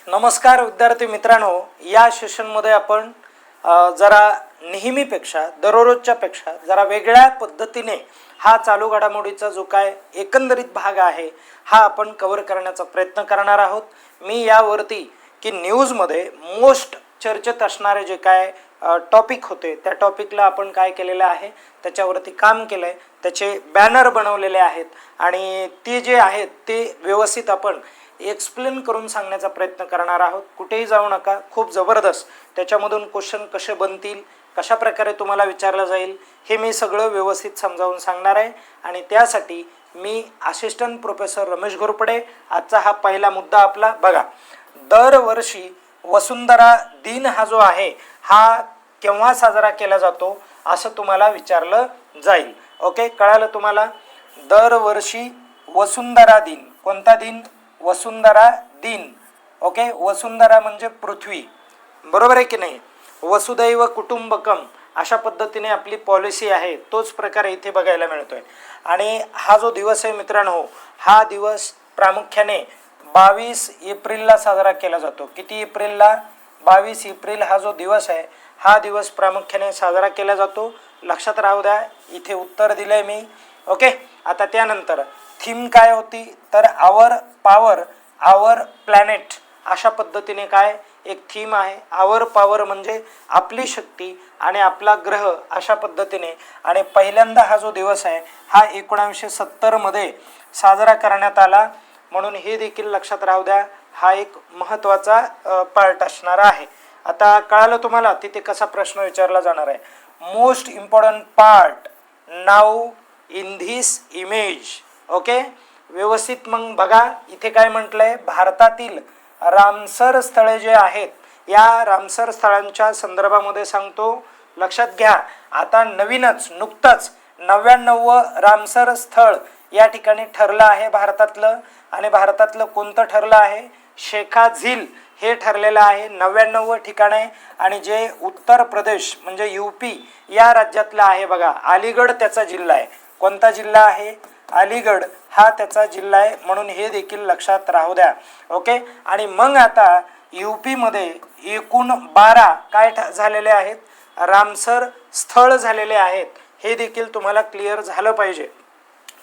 नमस्कार विद्यार्थी मित्रांनो, या सेशनमध्ये आपण जरा नेहमीपेक्षा दररोजच्या पेक्षा जरा वेगळ्या पद्धतीने हा चालू घडामोडीचा जो काय एकंदरीत भाग आहे हा आपण कव्हर करण्याचा प्रयत्न करणार आहोत। मी यावरती की न्यूजमध्ये मोस्ट चर्चेत असणारे जे काय टॉपिक होते त्या टॉपिकला आपण काय केलेलं आहे त्याच्यावरती काम केलंय, त्याचे बॅनर बनवलेले आहेत आणि ते जे आहेत ते व्यवस्थित आपण एक्सप्लेन करून सांगण्याचा प्रयत्न करणार आहोत। कुठेही जाऊ नका, खूप जबरदस्त त्याच्यामधून क्वेश्चन कसे बनतील, कशा प्रकारे तुम्हाला विचारलं जाईल हे मी सगळं व्यवस्थित समजावून सांगणार आहे। आणि त्यासाठी मी असिस्टंट प्रोफेसर रमेश घोरपडे। आजचा हा पहिला मुद्दा आपला बघा, दरवर्षी वसुंधरा दिन हा जो आहे हा केव्हा साजरा केला जातो असं तुम्हाला विचारलं जाईल। ओके, कळालं तुम्हाला? दरवर्षी वसुंधरा दिन, कोणता दिन? वसुंधरा दिन। ओके, वसुंधरा म्हणजे पृथ्वी, बरोबर आहे की नाही? वसुदैव कुटुंबकम अशा पद्धतीने आपली पॉलिसी आहे, तोच प्रकार इथे बघायला मिळतोय। आणि हा जो दिवस आहे मित्रांनो, हा दिवस प्रामुख्याने 22 एप्रिलला साजरा केला जातो। किती एप्रिलला? 22 एप्रिल हा जो दिवस आहे हा दिवस प्रामुख्याने साजरा केला जातो। लक्षात राहू द्या, इथे उत्तर दिलंय मी। ओके, आता त्यानंतर थीम काय होती तर आवर पॉवर आवर प्लॅनेट अशा पद्धतीने काय एक थीम आहे। आवर पॉवर म्हणजे आपली शक्ती आणि आपला ग्रह अशा पद्धतीने। आणि पहिल्यांदा हा जो दिवस आहे हा 1970 मध्ये साजरा करण्यात आला, म्हणून हे देखील लक्षात राहू द्या, हा एक महत्त्वाचा पार्ट असणार आहे। आता कळालं तुम्हाला तिथे कसा प्रश्न विचारला जाणार आहे? Most important part now in this image. Okay, व्यवस्थित मग बघा इथे काय म्हटलंय, भारतातील रामसर स्थळे जे आहेत या रामसर स्थळांच्या संदर्भामध्ये सांगतो। लक्षात घ्या, आता नवीनच नुकतंच 99व रामसर स्थळ या ठिकाणी ठरलं आहे भारतातलं। आणि भारतातलं कोणतं ठरलं आहे? शेखा झील हे ठरलेलं आहे, 99 ठिकाण आहे। आणि जे उत्तर प्रदेश म्हणजे यूपी या राज्यातलं आहे बघा, अलीगड त्याचा जिल्हा आहे। कोणता जिल्हा आहे? अलीगड हा त्याचा जिल्हा आहे, म्हणून हे देखील लक्षात राहू द्या। ओके, आणि मग आता यूपी मध्ये एकूण 12 काय झालेले आहेत? रामसर स्थळ झालेले आहेत, हे देखील तुम्हाला क्लिअर झालं पाहिजे।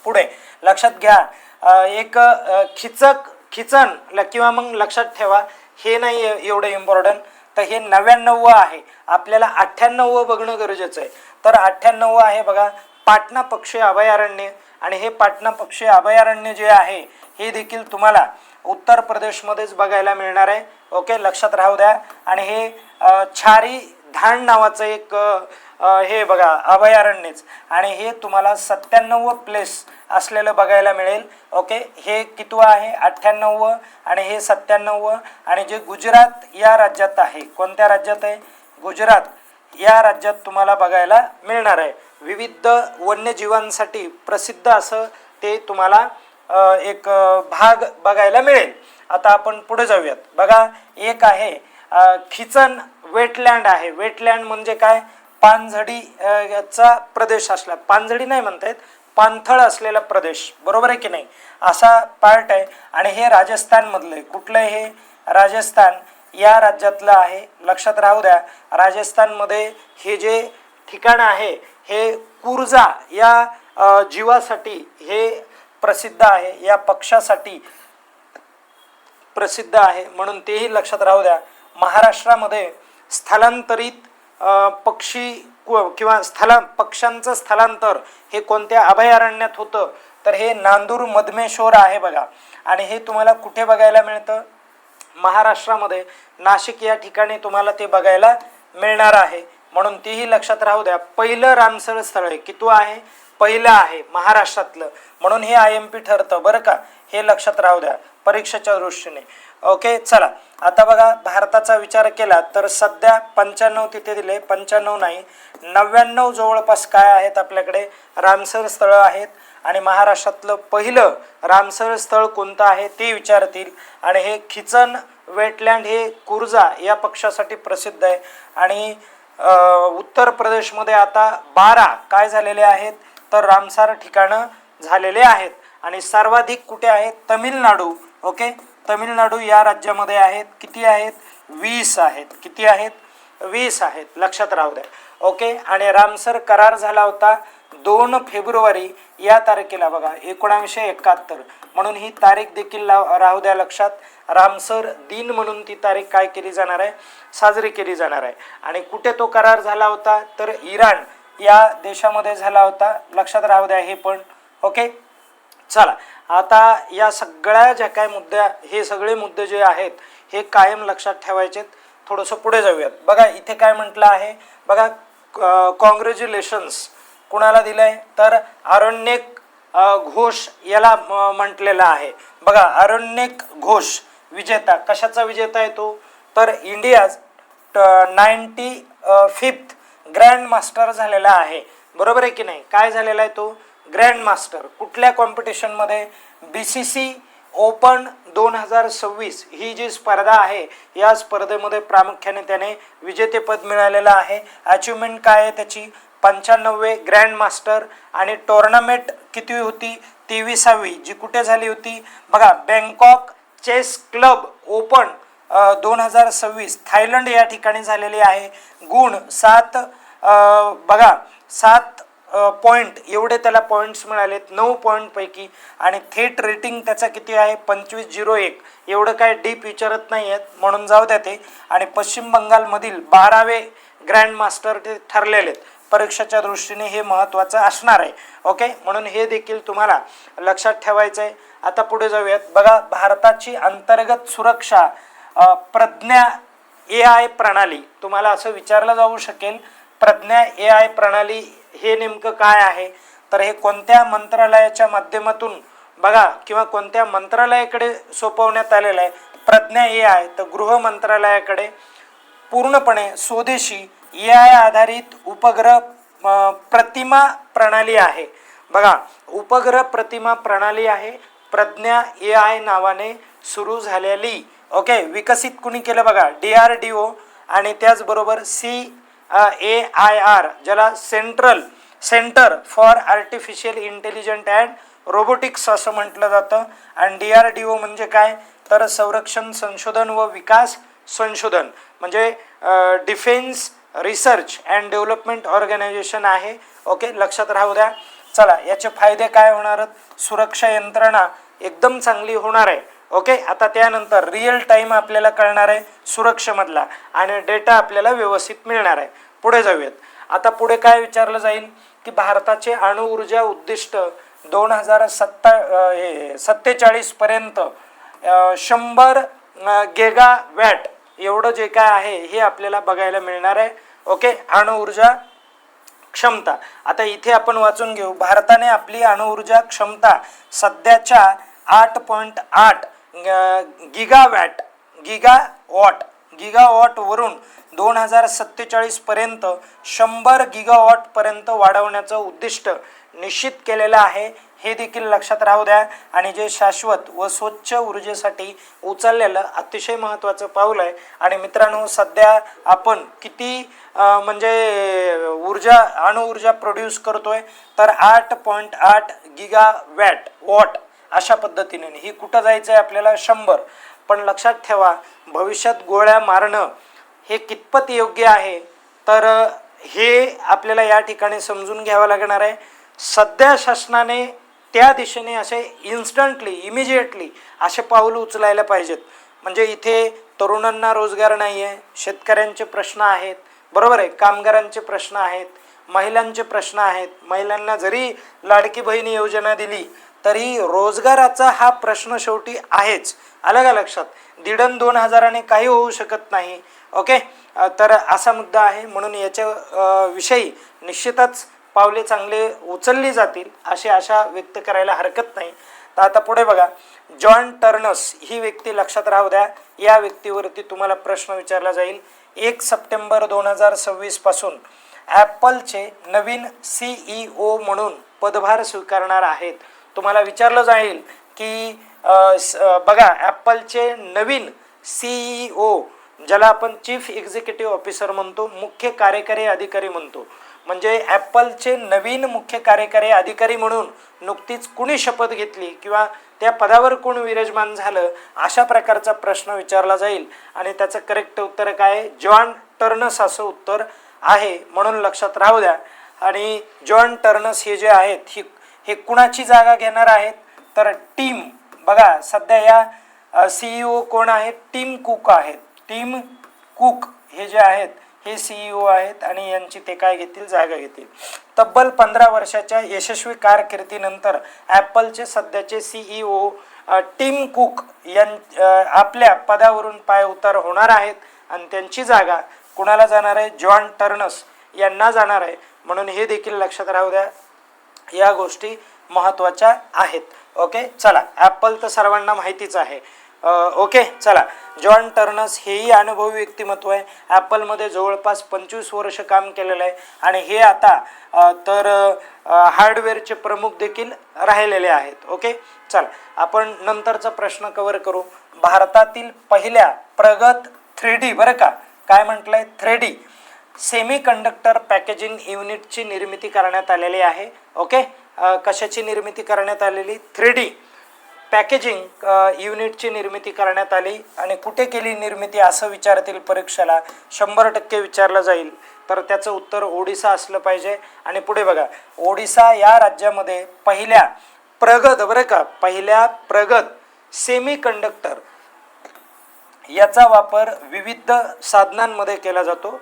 पुढे लक्षात घ्या, एक खिचन किंवा मग लक्षात ठेवा, हे नाही एवढं इम्पॉर्टंट, तर हे 99 आहे, आपल्याला 98 बघणं गरजेचं आहे। तर 98 आहे बघा, पाटणा पक्षी अभयारण्य। आणि हे पाटणा पक्षी अभयारण्य जे आहे हे देखील तुम्हाला उत्तर प्रदेशमध्येच बघायला मिळणार आहे। ओके, लक्षात राहू द्या। आणि हे छारी धान नावाचं एक हे बघा अभयारण्यच, आणि हे तुम्हाला 97 प्लेस असलेलं बघायला मिळेल। ओके, हे कितवं आहे? 98 आणि हे 97। आणि जे गुजरात या राज्यात आहे, कोणत्या राज्यात आहे? गुजरात या राज्यात तुम्हाला बघायला मिळणार आहे। विविध वन्यजीवांसाठी प्रसिद्ध असं ते तुम्हाला एक भाग बघायला मिळेल। आता आपण पुढे जाऊयात। बघा, एक आहे खिचन वेटलँड आहे। वेटलँड म्हणजे काय? पानझडीचा प्रदेश असला, पानझडी नाही म्हणतात, पाणथळ असलेला प्रदेश, बरोबर आहे की नाही? असा पार्ट आहे। आणि हे राजस्थान मधलं आहे। कुठलं आहे हे? राजस्थान या राज्यातलं आहे। लक्षात राहू द्या, राजस्थान मध्ये हे जे ठिकाण आहे हे कुर्जा या जीवासाठी हे प्रसिद्ध आहे, या पक्षासाठी प्रसिद्ध आहे, म्हणून तेही लक्षात राहू द्या। महाराष्ट्रामध्ये स्थलांतरित पक्षी किंवा पक्ष्यांचं स्थलांतर हे कोणत्या अभयारण्यात होतं तर हे नांदूर मधमेश्वर आहे बघा। आणि हे तुम्हाला कुठे बघायला मिळतं? महाराष्ट्रामध्ये नाशिक या ठिकाणी तुम्हाला ते बघायला मिळणार आहे, म्हणून तेही लक्षात राहू द्या। पहिलं रामसर स्थळ आहे, कितवं आहे? पहिलं आहे महाराष्ट्रातलं, म्हणून हे IMP ठरतं बरं का, हे लक्षात राहू द्या परीक्षेच्या दृष्टीने। ओके, चला आता बघा, भारताचा विचार केला तर सध्या 95 तिथे दिले, 95 नाही 99 जवळपास काय आहेत आपल्याकडे रामसर स्थळ आहेत। आणि महाराष्ट्रातलं पहिलं रामसर स्थळ कोणतं आहे ते विचारतील। आणि हे खिचन वेटलँड हे कुर्जा या पक्षासाठी प्रसिद्ध आहे। आणि उत्तर प्रदेशमध्ये आता 12 काय झालेले आहेत तर रामसर ठिकाणं झालेले आहेत। आणि सर्वाधिक कुठे आहेत? तमिळनाडू। ओके, तमिळनाडू या राज्यामध्ये आहेत. किती आहेत? 20 आहेत. किती आहेत? 20 आहेत. लक्षात राहू द्या. ओके. आणि रामसर करार झाला होता 2 फेब्रुवारी या तारखेला बघा 1971, म्हणून ही तारीख देखील राहू द्या लक्षात. रामसर दिन म्हणून ती तारीख काय केली जाणार आहे? साजरी केली जाणार आहे. आणि कुठे तो करार झाला होता? तर इराण या देशामध्ये झाला होता. लक्षात राहू द्या हे पण. ओके. चला आता या सगळ्या ज्या काय मुद्दे, हे सगळे मुद्दे जे आहेत हे कायम लक्षात ठेवायचे. थोडंसं पुढे जाऊयात. बघा इथे काय म्हटलं आहे बघा, कॉंग्रॅच्युलेशन्स कुणाला दिलंय? तर आरण्यक घोष याला म्हटलेलं आहे. बघा आरण्यक घोष विजेता, कशाचा विजेता आहे तो? तर इंडिया 95th ग्रँड मास्टर झालेला आहे. बरोबर आहे की नाही? काय झालेला आहे तो? Grand master. कुठल्या कॉम्पिटिशनमध्ये? BCC ओपन 2026 ही जी स्पर्धा आहे या स्पर्धेमध्ये प्रामुख्याने त्याने विजेतेपद मिळालेलं आहे. अचिव्हमेंट काय आहे त्याची? 95 ग्रँड मास्टर. आणि टोर्नामेंट किती होती? 23वी, जी कुठे झाली होती? बघा Bangkok chess club open 2026 Thailand या ठिकाणी झालेली आहे. गुण 7, बघा 7 पॉईंट एवढे त्याला पॉईंट्स मिळालेत 9 पॉईंट पैकी. आणि थेट रेटिंग त्याचा किती आहे? 2501. एवढं काय डीप विचारत नाही आहेत म्हणून जाऊ द्या ते. आणि पश्चिम बंगालमधील 12वे ग्रँड मास्टर ते ठरलेले आहेत. परीक्षेच्या दृष्टीने हे महत्त्वाचं असणार आहे. ओके. म्हणून हे देखील तुम्हाला लक्षात ठेवायचं आहे. आता पुढे जाऊयात. बघा भारताची अंतर्गत सुरक्षा प्रज्ञा AI प्रणाली, तुम्हाला असं विचारलं जाऊ शकेल प्रज्ञा AI प्रणाली हे नेमकं काय आहे? तर हे कोणत्या मंत्रालयाच्या माध्यमातून बघा किंवा कोणत्या मंत्रालयाकडे सोपवण्यात आलेलं आहे? प्रज्ञा AI तर गृह मंत्रालयाकडे. पूर्णपणे स्वदेशी AI आधारित उपग्रह प्रतिमा प्रणाली आहे. बघा उपग्रह प्रतिमा प्रणाली आहे प्रज्ञा AI नावाने सुरू झालेली. ओके. विकसित कुणी केलं? बघा DRDO. आणि त्याचबरोबर CAIR ज्याला centre for artificial intelligent and robotics असं म्हटलं जातं. आणि DRDO म्हणजे काय? तर संरक्षण संशोधन व विकास संशोधन, म्हणजे defence research and development organisation आहे. ओके. लक्षात राहू द्या. चला याचे फायदे काय होणार? सुरक्षा यंत्रणा एकदम चांगली होणार आहे. ओके. आता त्यानंतर रिअल टाइम आपल्याला कळणार आहे सुरक्षेमधला आणि डेटा आपल्याला व्यवस्थित मिळणार आहे. पुढे जाऊयात. आता पुढे काय विचारलं जाईल की भारताचे अणुऊर्जा उद्दिष्ट 2047 पर्यंत 100 गिगावॅट एवढं जे काय आहे हे आपल्याला बघायला मिळणार आहे. ओके. अणुऊर्जा क्षमता. आता इथे आपण वाचून घेऊ. भारताने आपली अणुऊर्जा क्षमता सध्याच्या 8.8 गिगावॉट वरून 2047 पर्यंत 100 गिगावॉट पर्यंत वाढवण्याचं उद्दिष्ट निश्चित केलेलं आहे. हे देखील लक्षात राहू द्या. आणि जे शाश्वत व स्वच्छ ऊर्जेसाठी उचललेलं अतिशय महत्त्वाचं पाऊल आहे. आणि मित्रांनो सध्या आपण किती म्हणजे अणुऊर्जा प्रोड्यूस करतोय? तर 8.8 गिगावॉट अशा पद्धतीने. ही कुठं जायचं आहे आपल्याला? 100. पण लक्षात ठेवा भविष्यात गोळ्या मारणं हे कितपत योग्य आहे? तर हे आपल्याला या ठिकाणी समजून घ्यावं लागणार आहे. सध्या शासनाने त्या दिशेने असे इमिजिएटली असे पाऊल उचलायला पाहिजेत. म्हणजे इथे तरुणांना रोजगार नाही आहे, शेतकऱ्यांचे प्रश्न आहेत, बरोबर आहे, कामगारांचे प्रश्न आहेत, महिलांचे प्रश्न आहेत. महिलांना जरी लाडकी बहीण योजना दिली तरी रोजगाराचा हा प्रश्न शेवटी आहेच. आलं का लक्षात? 1,500-2 हजाराने काही होऊ शकत नाही. ओके. तर असा मुद्दा आहे. म्हणून याच्या विषयी निश्चितच पावले चांगले उचलली जातील अशी आशा व्यक्त करायला हरकत नाही. तर आता पुढे बघा. जॉन टर्नस ही व्यक्ती लक्षात राहू द्या. या व्यक्तीवरती तुम्हाला प्रश्न विचारला जाईल. 1 सप्टेंबर 2026 पासून ॲपलचे नवीन CEO म्हणून पदभार स्वीकारणार आहेत. तुम्हाला विचारलं जाईल की बघा ॲपलचे नवीन CEO ज्याला आपण चीफ एक्झिक्युटिव्ह ऑफिसर म्हणतो, मुख्य कार्यकारी अधिकारी म्हणतो, म्हणजे ॲपलचे नवीन मुख्य कार्यकारी अधिकारी म्हणून नुकतीच कुणी शपथ घेतली किंवा त्या पदावर कोण विराजमान झालं, अशा प्रकारचा प्रश्न विचारला जाईल आणि त्याचं करेक्ट उत्तर काय आहे, जॉन टर्नस असं उत्तर आहे, म्हणून लक्षात राहू द्या. आणि जॉन टर्नस हे जे आहेत हे कुणाची जागा घेणार आहेत, तर टीम, बघा सध्या या CEO कोण आहेत, टिम कुक आहेत. टिम कुक हे जे आहेत हे CEO आहेत आणि यांची ते काय घेतील, जागा घेतील. तब्बल 15 वर्षाच्या यशस्वी कारकिर्दीनंतर ॲपलचे सध्याचे CEO टिम कुक आपल्या पदावरून पायउतार होणार आहेत आणि त्यांची जागा कुणाला जाणार आहे, जॉन टर्नस यांना जाणार आहे. म्हणून हे देखील लक्षात राहू द्या, या गोष्टी महत्त्वाच्या आहेत. ओके, चला, ॲपल तर सर्वांना माहितीच आहे. ओके, चला, जॉन टर्नस हेही अनुभवी व्यक्तिमत्व आहे. ॲपलमध्ये जवळपास 25 वर्ष काम केलेलं आहे आणि हे आता तर हार्डवेअरचे प्रमुख देखील राहिलेले आहेत. ओके, चला, आपण नंतरचा प्रश्न कव्हर करू. भारतातील पहिल्या प्रगत 3D, बरं का, काय म्हटलंय, 3D सेमी कंडक्टर पॅकेजिंग युनिटची निर्मिती करण्यात आलेली आहे. ओके, कशाची निर्मिती करण्यात आलेली, 3D पॅकेजिंग युनिटची निर्मिती करण्यात आली. आणि कुठे केली निर्मिती असं विचारतील परीक्षेला, 100% विचारलं जाईल, तर त्याचं उत्तर ओडिसा असलं पाहिजे. आणि पुढे बघा, ओडिसा या राज्यामध्ये पहिल्या प्रगत, बरं का, पहिल्या प्रगत सेमी कंडक्टर याचा वापर विविध साधनांमध्ये केला जातो,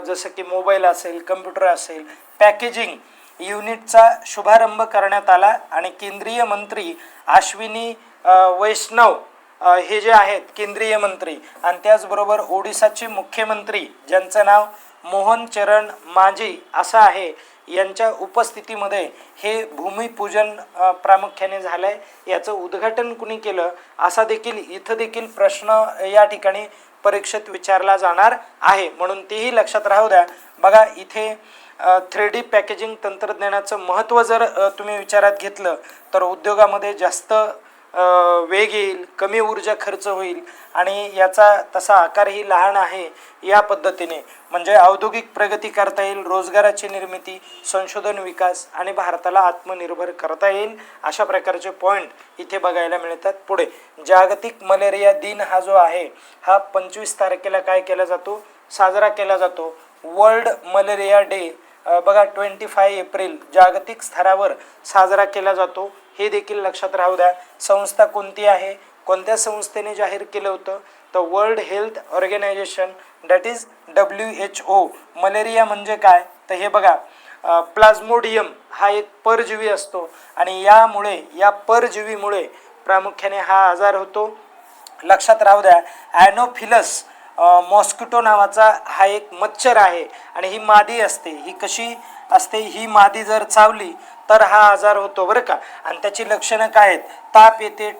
जसं की मोबाईल असेल, कम्प्युटर असेल. पॅकेजिंग युनिटचा शुभारंभ करण्यात आला आणि केंद्रीय मंत्री अश्विनी वैष्णव हे जे आहेत केंद्रीय मंत्री, आणि त्याचबरोबर ओडिसाचे मुख्यमंत्री ज्यांचं नाव मोहन चरण मांझी असं आहे, यांच्या उपस्थितीमध्ये हे भूमिपूजन प्रामुख्याने झालं आहे. याचं उद्घाटन कुणी केलं असा देखील इथं देखील प्रश्न या ठिकाणी परीक्षेत विचारला जाणार आहे, म्हणून तेही लक्षात राहू द्या. बघा, इथे 3D पॅकेजिंग तंत्रज्ञानाचं महत्त्व जर तुम्ही विचारात घेतलं तर उद्योगामध्ये जास्त वेग येईल, कमी ऊर्जा खर्च होईल आणि याचा तसा आकारही लहान आहे. या पद्धतीने म्हणजे औद्योगिक प्रगती करता येईल, रोजगाराची निर्मिती, संशोधन विकास आणि भारताला आत्मनिर्भर करता येईल, अशा प्रकारचे पॉईंट इथे बघायला मिळतात. पुढे जागतिक मलेरिया दिन हा जो आहे हा 25 तारखेला काय केला जातो, साजरा केला जातो. वर्ल्ड मलेरिया डे बघा 25 एप्रिल जागतिक स्तरावर साजरा केला जातो, हे देखील लक्षात राहू द्या. संस्था कोणती आहे, कोणत्या संस्थेने जाहीर केलं होतं, तर world health organisation, that is WHO. Malaria म्हणजे काय, तर हे बघा, प्लाझ्मोडियम हा एक परजीवी असतो आणि या परजीवीमुळे प्रामुख्याने हा आजार होतो. लक्षात राहू द्या, ॲनोफिलस मॉस्किटो नावाचा हा एक मच्छर आहे आणि ही मादी असते. ही कशी असते, ही मादी जर चावली तर हा आजार होतो, बरं का. आणि त्याची लक्षणं काय आहेत, ताप येते,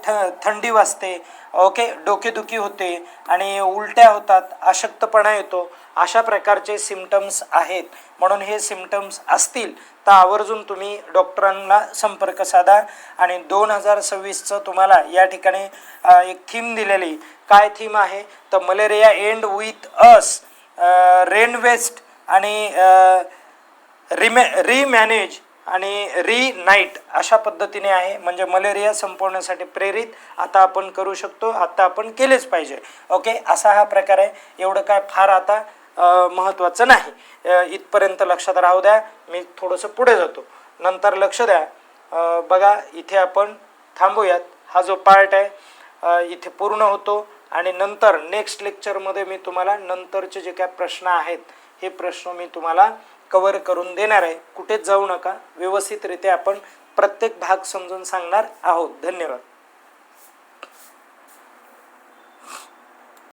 थंडी वाजते, ओके, डोकेदुखी होते आणि उलट्या होतात, अशक्तपणा येतो, अशा प्रकारचे सिम्पटम्स आहेत. म्हणून हे सिम्पटम्स असतील तर आवर्जून तुम्ही डॉक्टरांना संपर्क साधा. आणि 2026चं तुम्हाला या ठिकाणी एक थीम दिलेली, काय थीम आहे, तर malaria end with us, reinvest आणि रिमॅनेज आणि रिनाईट अशा पद्धतीने आहे. म्हणजे मलेरिया संपवण्यासाठी प्रेरित आता आपण करू शकतो, आता आपण केलेच पाहिजे. ओके, असा हा प्रकार आहे. एवढं काय फार आता महत्त्वाचं नाही, इथपर्यंत लक्षात राहू द्या. मी थोडंसं पुढे जातो, नंतर लक्ष द्या. बघा, इथे आपण थांबूयात. हा जो पार्ट आहे इथे पूर्ण होतो आणि नंतर नेक्स्ट लेक्चरमध्ये मी तुम्हाला नंतरचे जे काय प्रश्न आहेत हे प्रश्न मी तुम्हाला कव्हर करून देणार आहे. कुठेच जाऊ नका, व्यवस्थितरित्या आपण प्रत्येक भाग समजून सांगणार आहोत. धन्यवाद.